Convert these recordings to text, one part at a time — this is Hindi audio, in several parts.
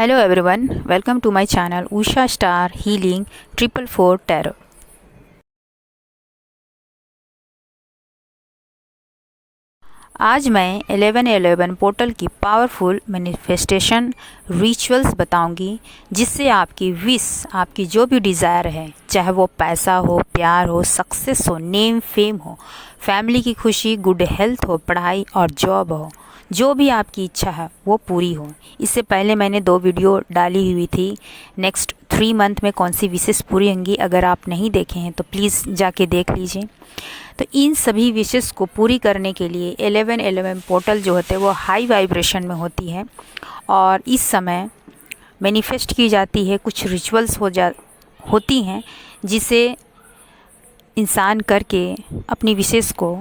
Hello everyone, welcome to my channel Usha Star Healing 444 Tarot. आज मैं 1111 पोर्टल की पावरफुल मैनिफेस्टेशन रिचुअल्स बताऊंगी, जिससे आपकी विश, आपकी जो भी डिज़ायर है, चाहे वो पैसा हो, प्यार हो, सक्सेस हो, नेम फेम हो, फैमिली की खुशी, गुड हेल्थ हो, पढ़ाई और जॉब हो, जो भी आपकी इच्छा है वो पूरी हो। इससे पहले मैंने 2 वीडियो डाली हुई थी, नेक्स्ट 3 मंथ में कौन सी विशेष पूरी होंगी। अगर आप नहीं देखे हैं तो प्लीज़ जाके देख लीजिए। तो इन सभी विशेष को पूरी करने के लिए 1111 पोर्टल जो होते हैं वो हाई वाइब्रेशन में होती है, और इस समय मैनिफेस्ट की जाती है, कुछ रिचुअल्स होती हैं जिसे इंसान करके अपनी विशेष को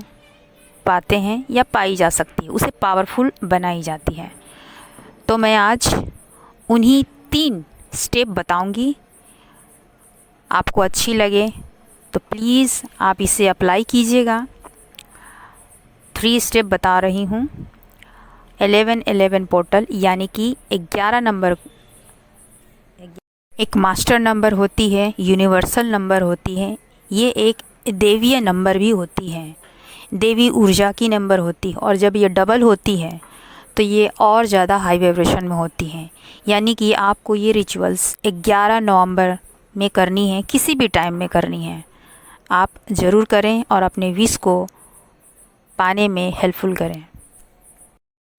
पाते हैं या पाई जा सकती है, उसे पावरफुल बनाई जाती है। तो मैं आज उन्हीं 3 स्टेप बताऊंगी। आपको अच्छी लगे तो प्लीज़ आप इसे अप्लाई कीजिएगा। 3 स्टेप बता रही हूँ। 1111 पोर्टल यानी कि 11 नंबर एक मास्टर नंबर होती है, यूनिवर्सल नंबर होती है, ये एक देवीय नंबर भी होती है, देवी ऊर्जा की नंबर होती है, और जब ये डबल होती है तो ये और ज़्यादा हाई वाइब्रेशन में होती है। यानी कि आपको ये रिचुअल्स 11 नवंबर में करनी है, किसी भी टाइम में करनी है। आप ज़रूर करें और अपने विश को पाने में हेल्पफुल करें।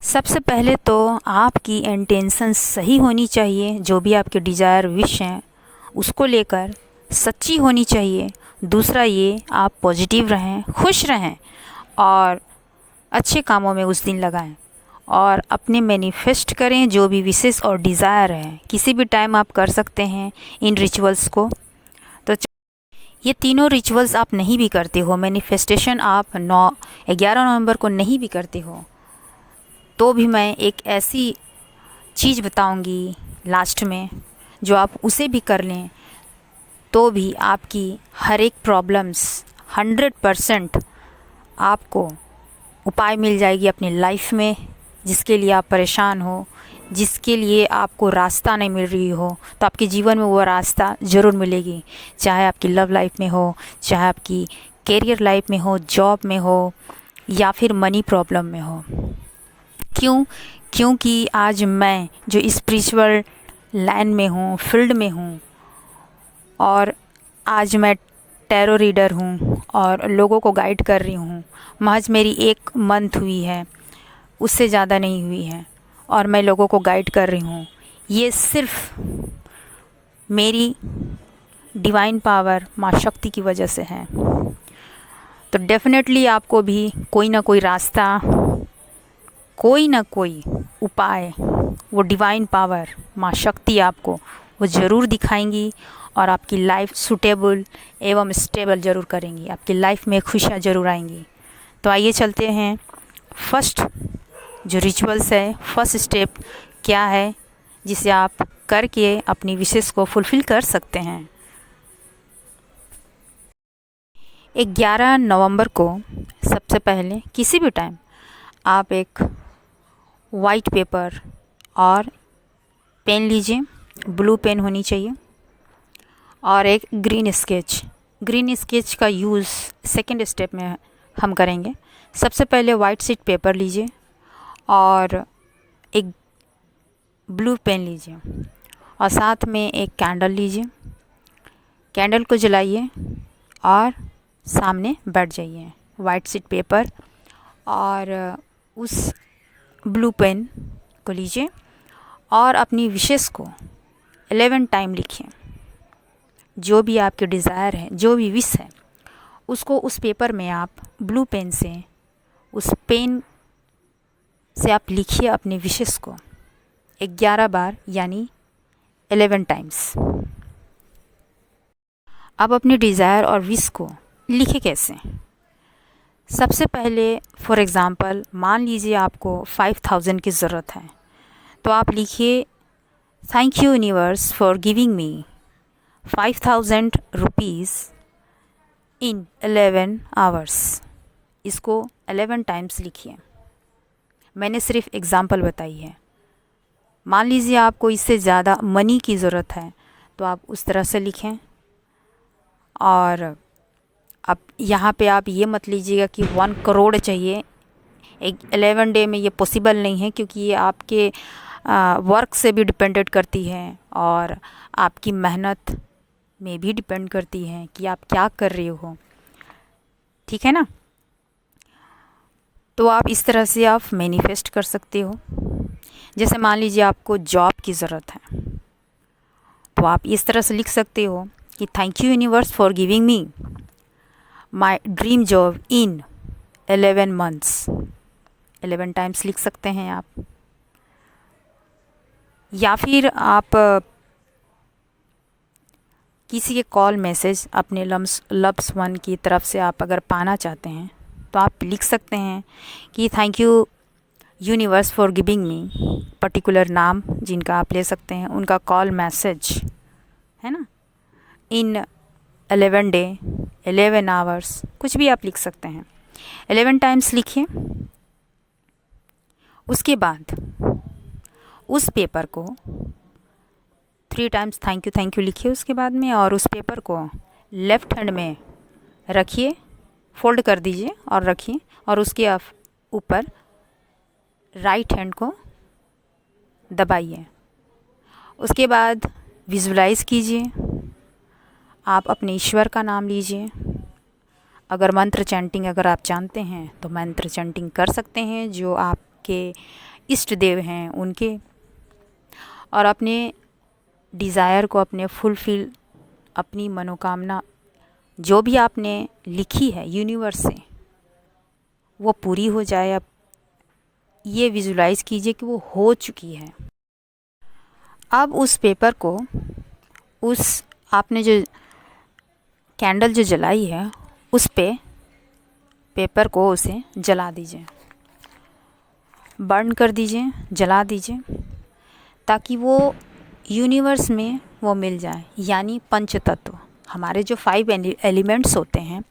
सबसे पहले तो आपकी इंटेंशन सही होनी चाहिए, जो भी आपके डिज़ायर विश हैं उसको लेकर सच्ची होनी चाहिए। दूसरा ये, आप पॉजिटिव रहें, खुश रहें और अच्छे कामों में उस दिन लगाएं, और अपने मैनिफेस्ट करें जो भी विशेष और डिज़ायर है। किसी भी टाइम आप कर सकते हैं इन रिचुअल्स को। तो ये तीनों रिचुअल्स आप नहीं भी करते हो, मैनिफेस्टेशन आप 11 नवंबर को नहीं भी करते हो, तो भी मैं एक ऐसी चीज़ बताऊंगी लास्ट में, जो आप उसे भी कर लें तो भी आपकी हर एक प्रॉब्लम्स 100% आपको उपाय मिल जाएगी अपनी लाइफ में। जिसके लिए आप परेशान हो, जिसके लिए आपको रास्ता नहीं मिल रही हो, तो आपके जीवन में वो रास्ता ज़रूर मिलेगी। चाहे आपकी लव लाइफ में हो, चाहे आपकी कैरियर लाइफ में हो, जॉब में हो, या फिर मनी प्रॉब्लम में हो। क्योंकि आज मैं जो स्पिरिचुअल लाइन में हूँ, फील्ड में हूँ, और आज मैं टैरो रीडर हूँ और लोगों को गाइड कर रही हूँ। महज मेरी 1 मंथ हुई है, उससे ज़्यादा नहीं हुई है, और मैं लोगों को गाइड कर रही हूँ। ये सिर्फ मेरी डिवाइन पावर माँ शक्ति की वजह से है। तो डेफिनेटली आपको भी कोई ना कोई रास्ता, कोई ना कोई उपाय वो डिवाइन पावर माँ शक्ति आपको वो ज़रूर दिखाएंगी, और आपकी लाइफ सूटेबल एवं स्टेबल ज़रूर करेंगी। आपकी लाइफ में खुशियाँ ज़रूर आएंगी। तो आइए चलते हैं। फर्स्ट जो रिचुअल्स है, फर्स्ट स्टेप क्या है जिसे आप करके अपनी विशेष को फुलफ़िल कर सकते हैं। 11 नवंबर को सबसे पहले किसी भी टाइम आप एक वाइट पेपर और पेन लीजिए, ब्लू पेन होनी चाहिए, और एक ग्रीन स्केच। ग्रीन स्केच का यूज़ सेकंड स्टेप में हम करेंगे। सबसे पहले वाइट शीट पेपर लीजिए और एक ब्लू पेन लीजिए, और साथ में एक कैंडल लीजिए। कैंडल को जलाइए और सामने बैठ जाइए। वाइट शीट पेपर और उस ब्लू पेन को लीजिए और अपनी विशेष को 11 टाइम लिखिए। जो भी आपके डिज़ायर है, जो भी विश है, उसको उस पेपर में आप ब्लू पेन से, उस पेन से आप लिखिए अपनी विशेष को 11 बार, यानी 11 टाइम्स। अब अपनी डिज़ायर और विश को लिखे कैसे? सबसे पहले फॉर एग्ज़ाम्पल मान लीजिए आपको 5000 की ज़रूरत है, तो आप लिखिए, thank you universe for giving me 5000 rupees in 11 hours. इसको 11 टाइम्स लिखिए। मैंने सिर्फ एग्ज़ाम्पल बताई है। मान लीजिए आपको इससे ज़्यादा मनी की ज़रूरत है तो आप उस तरह से लिखें। और अब यहाँ पे आप ये मत लीजिएगा कि 1 करोड़ चाहिए। एक 11 डे में ये पॉसिबल नहीं है, क्योंकि ये आपके वर्क से भी डिपेंडेंट करती है और आपकी मेहनत में भी डिपेंड करती है कि आप क्या कर रहे हो। ठीक है ना। तो आप इस तरह से आप मैनिफेस्ट कर सकते हो। जैसे मान लीजिए आपको जॉब की ज़रूरत है, तो आप इस तरह से लिख सकते हो कि thank you universe for giving me my dream job in 11 months. 11 times लिख सकते हैं आप। या फिर आप किसी के कॉल मैसेज अपने लव्स वन की तरफ से आप अगर पाना चाहते हैं तो आप लिख सकते हैं कि thank you universe for giving me, particular नाम जिनका आप ले सकते हैं उनका कॉल मैसेज, है ना, इन 11 डे 11 आवर्स, कुछ भी आप लिख सकते हैं। 11 टाइम्स लिखिए। उसके बाद उस पेपर को 3 टाइम्स थैंक यू लिखिए उसके बाद में, और उस पेपर को लेफ़्ट हैंड में रखिए, फोल्ड कर दीजिए और रखिए, और उसके ऊपर राइट हैंड को दबाइए। उसके बाद विजुलाइज़ कीजिए, आप अपने ईश्वर का नाम लीजिए। अगर मंत्र चैंटिंग अगर आप जानते हैं तो मंत्र चैंटिंग कर सकते हैं, जो आपके इष्ट देव हैं उनके, और अपने डिज़ायर को अपने फुलफ़िल, अपनी मनोकामना जो भी आपने लिखी है यूनिवर्स से वो पूरी हो जाए। अब ये विजुलाइज़ कीजिए कि वो हो चुकी है। अब उस पेपर को, उस आपने जो कैंडल जो जलाई है उस पे पेपर को उसे जला दीजिए, बर्न कर दीजिए, जला दीजिए, ताकि वो यूनिवर्स में वो मिल जाए। यानी पंच तत्व, हमारे जो 5 एलिमेंट्स होते हैं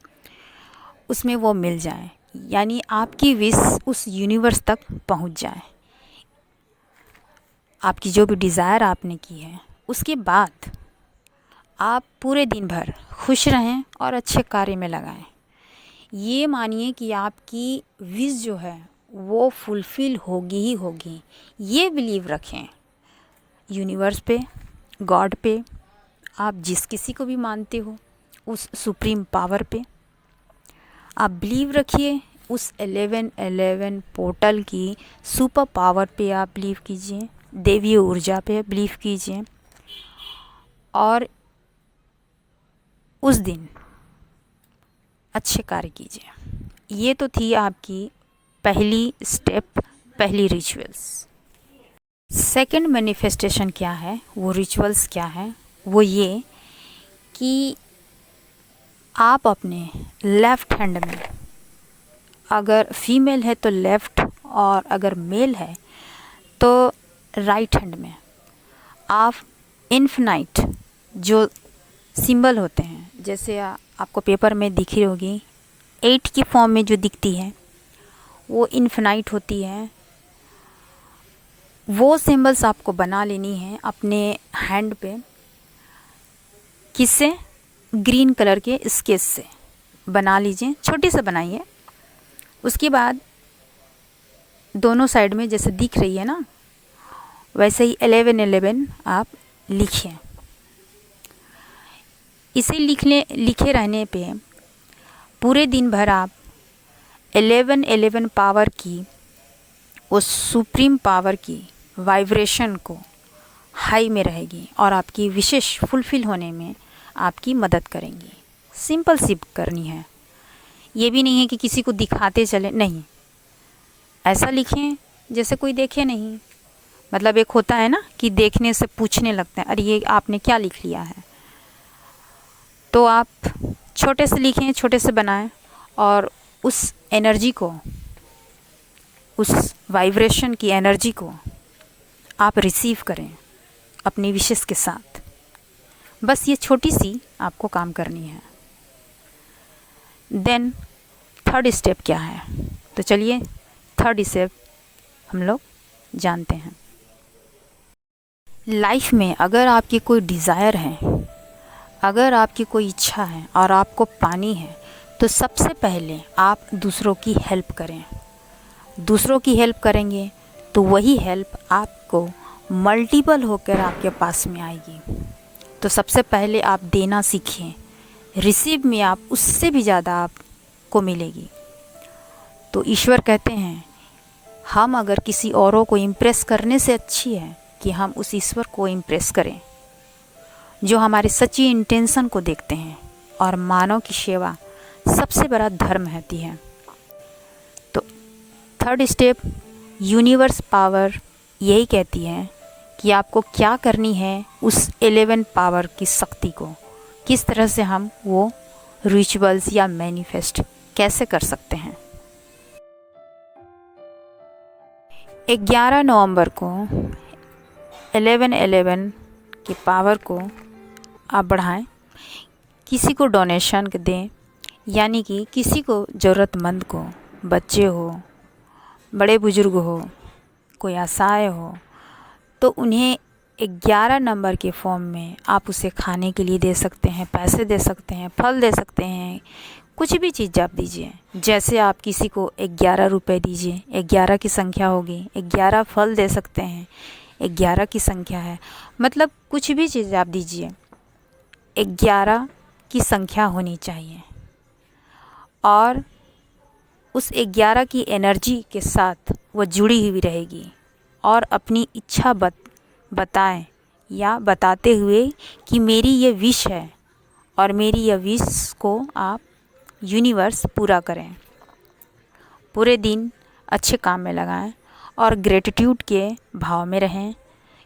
उसमें वो मिल जाए, यानी आपकी विश उस यूनिवर्स तक पहुंच जाए, आपकी जो भी डिज़ायर आपने की है। उसके बाद आप पूरे दिन भर खुश रहें और अच्छे कार्य में लगाएं। ये मानिए कि आपकी विश जो है वो फुलफ़िल होगी ही होगी। ये बिलीव रखें यूनिवर्स पे, गॉड पे, आप जिस किसी को भी मानते हो, उस सुप्रीम पावर पे आप बिलीव रखिए। उस 11-11 पोर्टल की सुपर पावर पे आप बिलीव कीजिए, देवीय ऊर्जा पे बिलीव कीजिए, और उस दिन अच्छे कार्य कीजिए। ये तो थी आपकी पहली स्टेप, पहली रिचुअल्स। सेकंड मैनिफेस्टेशन क्या है, वो रिचुअल्स क्या है, वो ये कि आप अपने लेफ़्ट हैंड में, अगर फीमेल है तो लेफ़्ट, और अगर मेल है तो राइट हैंड में, आप इन्फिनाइट जो सिंबल होते हैं, जैसे आपको पेपर में दिख रही होगी 8 की फॉर्म में जो दिखती है वो इन्फिनाइट होती है। वो सिंबल्स आपको बना लेनी है अपने हैंड पे। किससे? ग्रीन कलर के स्केच से बना लीजिए, छोटी से बनाइए। उसके बाद दोनों साइड में जैसे दिख रही है ना, वैसे ही 11-11 आप लिखिए। इसे लिखे रहने पे पूरे दिन भर आप 11-11 पावर की, उस सुप्रीम पावर की वाइब्रेशन को हाई में रहेगी और आपकी विशेष फुलफ़िल होने में आपकी मदद करेंगी। सिंपल सी करनी है, ये भी नहीं है कि किसी को दिखाते चले, नहीं, ऐसा लिखें जैसे कोई देखे नहीं। मतलब एक होता है ना कि देखने से पूछने लगते हैं, अरे ये आपने क्या लिख लिया है। तो आप छोटे से लिखें, छोटे से बनाएं, और उस एनर्जी को, उस वाइब्रेशन की एनर्जी को आप रिसीव करें अपनी विशेष के साथ। बस ये छोटी सी आपको काम करनी है। देन थर्ड स्टेप क्या है, तो चलिए थर्ड स्टेप हम लोग जानते हैं। लाइफ में अगर आपकी कोई डिज़ायर है, अगर आपकी कोई इच्छा है और आपको पानी है, तो सबसे पहले आप दूसरों की हेल्प करें। दूसरों की हेल्प करेंगे तो वही हेल्प आपको मल्टीपल होकर आपके पास में आएगी। तो सबसे पहले आप देना सीखें, रिसीव में आप उससे भी ज़्यादा आपको मिलेगी। तो ईश्वर कहते हैं हम अगर किसी औरों को इम्प्रेस करने से अच्छी है कि हम उस ईश्वर को इम्प्रेस करें जो हमारे सच्ची इंटेंशन को देखते हैं। और मानव की सेवा सबसे बड़ा धर्म होती है। तो थर्ड स्टेप, यूनिवर्स पावर यही कहती है कि आपको क्या करनी है उस 11 पावर की शक्ति को, किस तरह से हम वो रिचुअल्स या मैनिफेस्ट कैसे कर सकते हैं। 11 नवंबर को 11 की पावर को आप बढ़ाएं, किसी को डोनेशन दें, यानी कि किसी को ज़रूरतमंद को, बच्चे हो, बड़े बुजुर्ग हो, कोई असहाय हो, तो उन्हें 11 नंबर के फॉर्म में आप उसे खाने के लिए दे सकते हैं, पैसे दे सकते हैं, फल दे सकते हैं, कुछ भी चीज़ आप दीजिए। जैसे आप किसी को 11 रुपए दीजिए, 11 की संख्या होगी, 11 फल दे सकते हैं, 11 की संख्या है, मतलब कुछ भी चीज़ आप दीजिए, 11 की संख्या होनी चाहिए। और उस 11 की एनर्जी के साथ वो जुड़ी हुई रहेगी और अपनी इच्छा बताएं या बताते हुए कि मेरी ये विश है और मेरी यह विश को आप यूनिवर्स पूरा करें। पूरे दिन अच्छे काम में लगाएं और ग्रेटिट्यूड के भाव में रहें।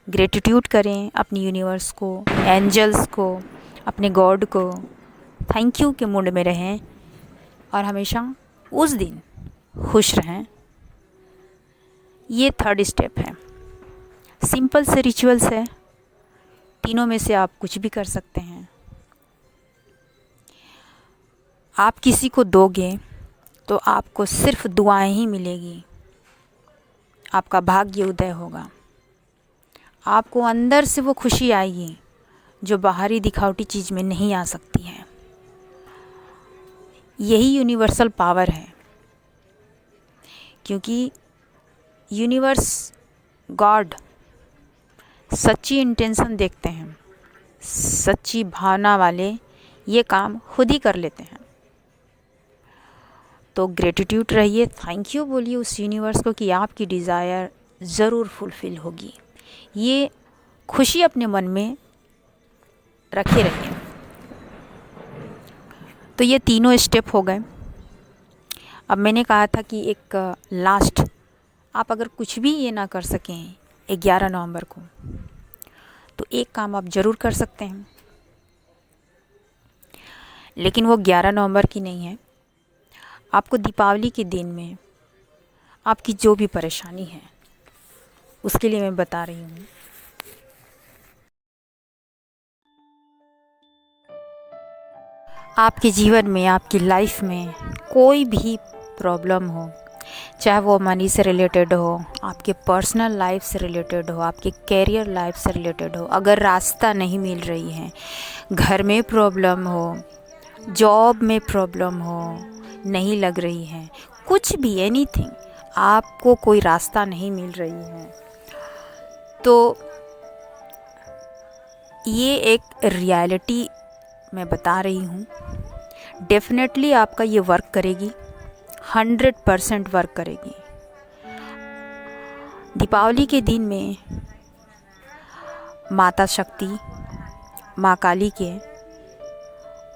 ग्रेटिट्यूड करें अपनी यूनिवर्स को, एंजल्स को, अपने गॉड को, थैंक यू के मूड में रहें और हमेशा उस दिन खुश रहें। ये थर्ड स्टेप है। सिंपल से रिचुअल्स है, तीनों में से आप कुछ भी कर सकते हैं। आप किसी को दोगे तो आपको सिर्फ दुआएं ही मिलेगी, आपका भाग्य उदय होगा, आपको अंदर से वो खुशी आएगी जो बाहरी दिखावटी चीज़ में नहीं आ सकती है। यही यूनिवर्सल पावर है, क्योंकि यूनिवर्स, गॉड सच्ची इंटेंशन देखते हैं, सच्ची भावना वाले ये काम खुद ही कर लेते हैं। तो ग्रेटिट्यूड रहिए, थैंक यू बोलिए उस यूनिवर्स को कि आपकी डिज़ायर ज़रूर फुलफ़िल होगी। ये खुशी अपने मन में रखे रहिए। तो ये तीनों स्टेप हो गए। अब मैंने कहा था कि एक लास्ट, आप अगर कुछ भी ये ना कर सकें 11 नवंबर को, तो एक काम आप ज़रूर कर सकते हैं, लेकिन वो 11 नवंबर की नहीं है। आपको दीपावली के दिन में आपकी जो भी परेशानी है उसके लिए मैं बता रही हूँ। आपके जीवन में, आपकी लाइफ में कोई भी प्रॉब्लम हो, चाहे वो मनी से रिलेटेड हो, आपके पर्सनल लाइफ से रिलेटेड हो, आपके कैरियर लाइफ से रिलेटेड हो, अगर रास्ता नहीं मिल रही है, घर में प्रॉब्लम हो, जॉब में प्रॉब्लम हो, नहीं लग रही है, कुछ भी, एनीथिंग, आपको कोई रास्ता नहीं मिल रही है, तो ये एक रियलिटी मैं बता रही हूँ। डेफिनेटली आपका ये वर्क करेगी, 100% वर्क करेगी। दीपावली के दिन में माता शक्ति, माँ काली के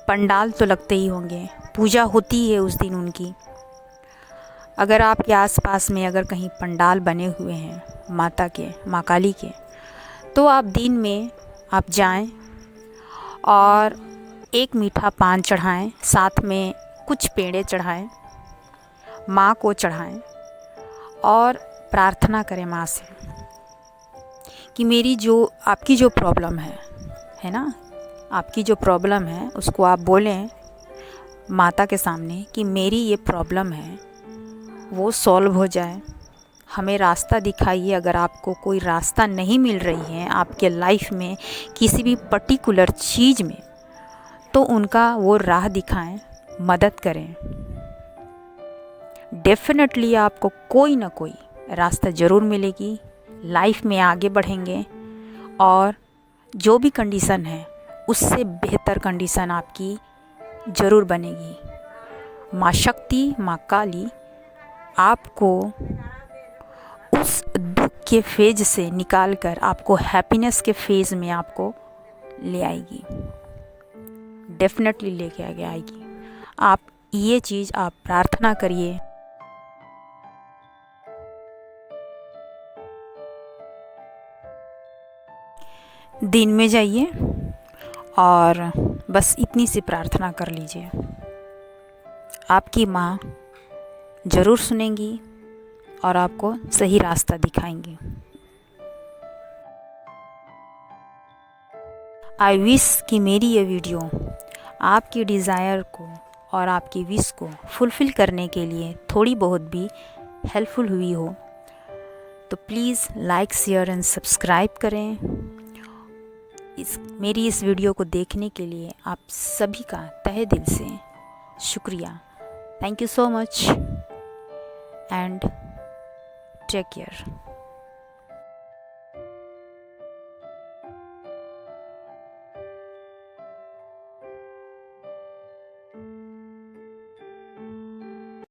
पंडाल तो लगते ही होंगे, पूजा होती है उस दिन उनकी। अगर आपके आसपास में अगर कहीं पंडाल बने हुए हैं माता के, माँ काली के, तो आप दिन में आप जाएं और एक मीठा पान चढ़ाएं, साथ में कुछ पेड़े चढ़ाएं, माँ को चढ़ाएं और प्रार्थना करें माँ से कि मेरी जो, आपकी जो प्रॉब्लम है ना, आपकी जो प्रॉब्लम है उसको आप बोलें माता के सामने कि मेरी ये प्रॉब्लम है वो सॉल्व हो जाए, हमें रास्ता दिखाइए। अगर आपको कोई रास्ता नहीं मिल रही है आपके लाइफ में किसी भी पर्टिकुलर चीज़ में, तो उनका वो राह दिखाएं, मदद करें। डेफिनेटली आपको कोई ना कोई रास्ता ज़रूर मिलेगी। लाइफ में आगे बढ़ेंगे और जो भी कंडीशन है उससे बेहतर कंडीशन आपकी ज़रूर बनेगी। माँ शक्ति, माँ काली आपको उस दुख के फेज से निकाल कर आपको हैप्पीनेस के फेज में आपको ले आएगी, डेफिनेटली लेके आगे आएगी। आप ये चीज़ आप प्रार्थना करिए। दिन में जाइए और बस इतनी सी प्रार्थना कर लीजिए, आपकी माँ ज़रूर सुनेंगी और आपको सही रास्ता दिखाएंगी। आई विश कि मेरी ये वीडियो आपकी डिज़ायर को और आपकी विश को फुलफ़िल करने के लिए थोड़ी बहुत भी हेल्पफुल हुई हो। तो please like, share and subscribe करें। मेरी इस वीडियो को देखने के लिए आप सभी का तहे दिल से शुक्रिया। Thank you so much and take care.